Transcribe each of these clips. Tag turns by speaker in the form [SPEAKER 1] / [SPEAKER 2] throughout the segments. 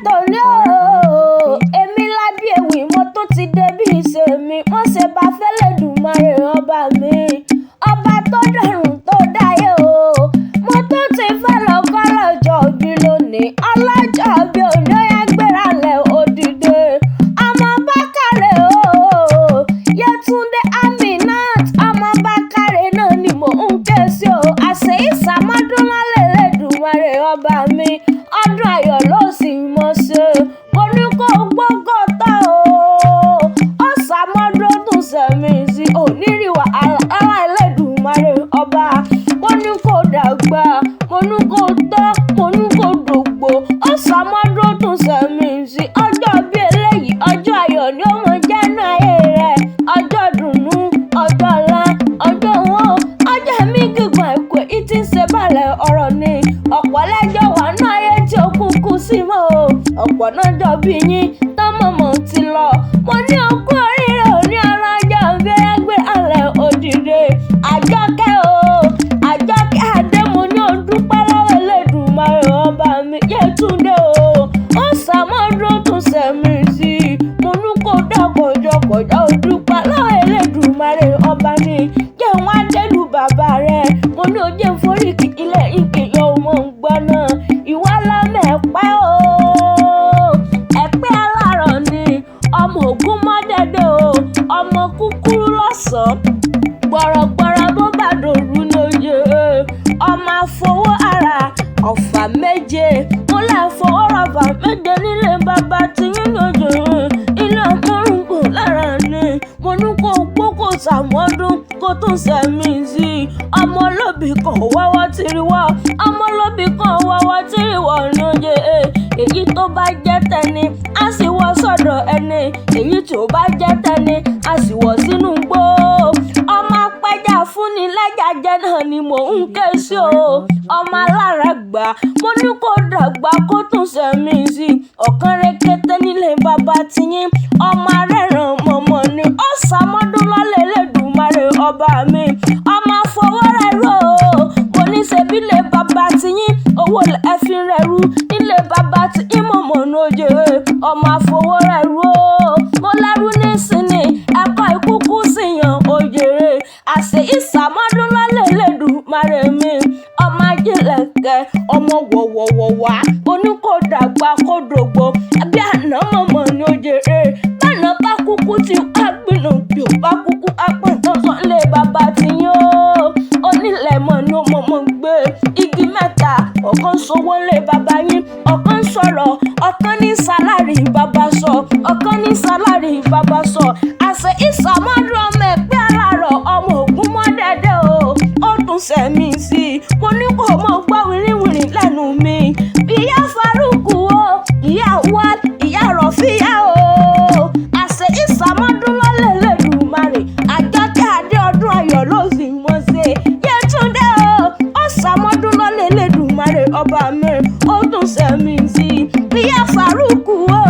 [SPEAKER 1] tòní o èmi lábí ewì mo tó ti débi ìṣe mi wọ́n ṣe bá fẹ́lẹ́dùmarè ọba mi ọba tó dọ̀run tó dáyé o mo tó ti fẹ́ lọ kọ́ lọ́jọ́ bí lónìí ọlọ́jọ́ bí òní ó yá gbéra lẹ̀ òdìdè ọmọ Bákàrè o Yétúndé Aminat ọmọ Bákàrè náà ni mò ń ké sí o àṣẹ ìsàmọ́dún lálẹ́ lẹ́dùmarè ọba mi ọdún ayọ̀ ló sì mọ̀ ṣe mo ní kó gbógò tá o ó sàmọ́dún tún sẹ̀mí sí onírìwà ara Ẹlẹ́dùmarè ọba mo ní kó dàgbà mo ní kó tọ́ mo ní kó dògbò ó sàmọ́dún tún sẹ̀mí sí ọjọ́ bí eléyìí ọjọ́ ayọ̀ ni ó mọ jẹ́nu ayé rẹ̀ ọjọ́ dùnú ọjọ́ ọlá ọjọ́ wọn ọjọ́ mi gígùn àìkú ìtì ń ṣe balẹ̀ ọ̀rọ̀ ni ọ̀pọ̀ lẹ́jọ́ wà ní ayé tí ó kúkú sí mọ́ o ọ̀pọ̀ náà jọ bí yín tọ́mọ̀mọ̀ ti lọ mo ní okú oríire òní ọlọ́jọ́ gbérégbé alẹ́ òdìdè Àjọkẹ́ o Àjọkẹ́ adé mo ní ó dúpẹ́ lọ́wọ́ Ẹlẹ́dùmarè ọba mi Yétúndé o ó sàmọ́dún tún sẹ̀mí sí i mo ní kó dákọ̀jọkọ̀jọ ó dúpẹ́ lọ́wọ́ Ẹlẹ́dùmarè ọba mi jẹ́ wọn adélù bàbá rẹ̀ mo ní ojú ìforíkì ilé ìkìyàn ọmọ ń gbọ́ náà ìwà lámẹ̀ ẹ̀pẹ́ o ẹ̀pẹ́ alárọ̀ ni ọmọ ògún mọ́dẹ́dẹ́ o ọmọ kúkúrú lọ́sàn-án gbọ̀rọ̀gbọ̀rọ̀ bó bá dòru lóye ọmọ àfọwọ́ ara ọ̀fà méje mo lè fọwọ́ rọ̀bà méje nílé bàbá tí yín lóye ilé ọmọrùngbò lára ni mo ní kó gbókò sàmọ́dún kó tún sẹ̀mí sí i ọmọ olóbì kan wáwọ́ tìrìwọ́ ọmọ olóbì kan wáwọ́ tìrìwọ́ lóye èyí tó bá jẹ́ tẹni á sì wọ́ sọ́dọ̀ ẹni èyí tí ò bá jẹ́ tẹni á sì wọ́ sínú gbó ọmọ apẹja fúnni lẹ́jà jẹ́ náà ni mò ń ké sí o ọmọ alára gbà mo ní kó dàgbà kó tún sẹ̀mí sí i ọ̀kan rẹ̀kẹ̀tẹ̀ nílé bàbá tiyín ọmọ arẹ́ràn mọ̀mọ́ ni ó sàmọ́dún lọ́lẹ̀ Ẹlẹ́dùmarè ọba mi ọmọ afọwọ́rẹ́ rò ó mo ní ṣebí lé bàbá tiyín owó ẹ fi rẹ̀ rú nílé bàbá tiyín mọ̀mọ́ ní oje ọmọ afọwọ́rẹ́ rò ó mo lẹ́rú nísìnyí ẹ̀kọ́ ìkúkú síyàn òjèrè àṣẹ ìsàmọ́dún lọ́lẹ̀ Ẹlẹ́dùmarè mi ọmọ ajílẹ̀kẹ̀ ọmọ wọ̀wọ̀wọ̀wá oníkó dàgbà kó dògbò ẹbí àná mọ̀mọ́ ní òjèrè báná bá kúkú ti ágbìnà bí ó bá kúkú ápọ̀ntàn sọ́lé bàbá tiyín o onílẹ̀ mọ̀ ni ó mọ̀mọ́ gbé igi mẹ́ta ọ̀kan sowó lé bàbá yín ọ̀kan sọ̀rọ̀ ọ̀kan ní sálárì bàbá sọ ọ̀kan ní sálárì bàbá sọ àṣẹ ìsàmọ́dún ọmọ ẹ̀pẹ́ alárọ̀ ọmọ ògún mọ́dẹ́dẹ́ o ó tún sẹ̀mí sí i mo ní kó mọ̀ gbọ́ wìrìwìrì lẹ́nu mi ìyá Farúkù o ìyá wa ìyá Rọ̀fíyà o àṣẹ ìsàmọ́dún lọ́lẹ̀ Ẹlẹ́dùmarè Àjọkẹ́ adé ọdún ayọ̀ ló sì mọ̀ ṣe Yétúndé o ó sàmọ́dún lọ́lẹ̀ Ẹlẹ́dùmarè ọba mi ó tún sẹ̀mí sí i ìyá Farúkù o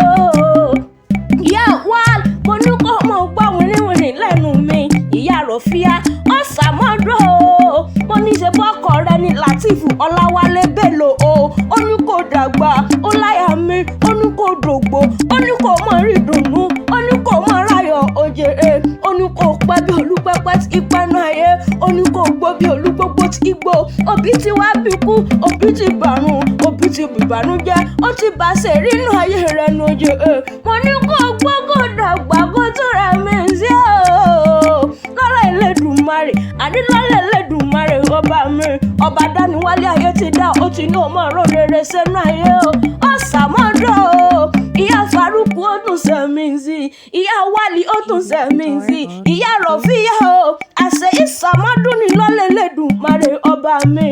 [SPEAKER 1] ìyá wa mo ní kó mọ̀ gbọ́ wìrìwìrì lẹ́nu mi ìyá Rọ̀fíyà ó sàmọ́dún o mo ní ṣe bọ́kọ̀ rẹ ní Látìfù Ọláwálé Bello o ó ní kó dàgbà ó láyà mi ó ní kó dògbò ó ní kó mọ̀ rí dùnú ó ní kó mọ̀ ráyọ̀ òjèrè ó ní kó pẹ́ bí olúpẹ́pẹ́ tí ìpẹ́nu ayé ó ní kó gbó bí olúgbógbó tí igbó òbí ti wá bí kú òbí ti bàrùn òbí ti bìbànújẹ́ ó ti bá ṣe rínú ayé rẹ̀ nu òjèrè mo ní kó gbó kó dàgbà kó tún rẹ̀ mí sí o lọ́lẹ̀ Ẹlẹ́dùmarè àní lọ́lẹ̀ Ẹlẹ́dùmarè ọba mi ọba dániwálé ayé ti dá ó ti ní ọmọ ọ̀rọ̀ rere sẹ́nu ayé o ó sàmọ́dún o ìyá Farúkù ó tún sẹ̀mí sí i ìyá Wálì ó tún sẹ̀mí sí i ìyá Rọ̀fíyà o àṣẹ ìsàmọ́dún ni lọ́lẹ̀ Ẹlẹ́dùmarè ọba mi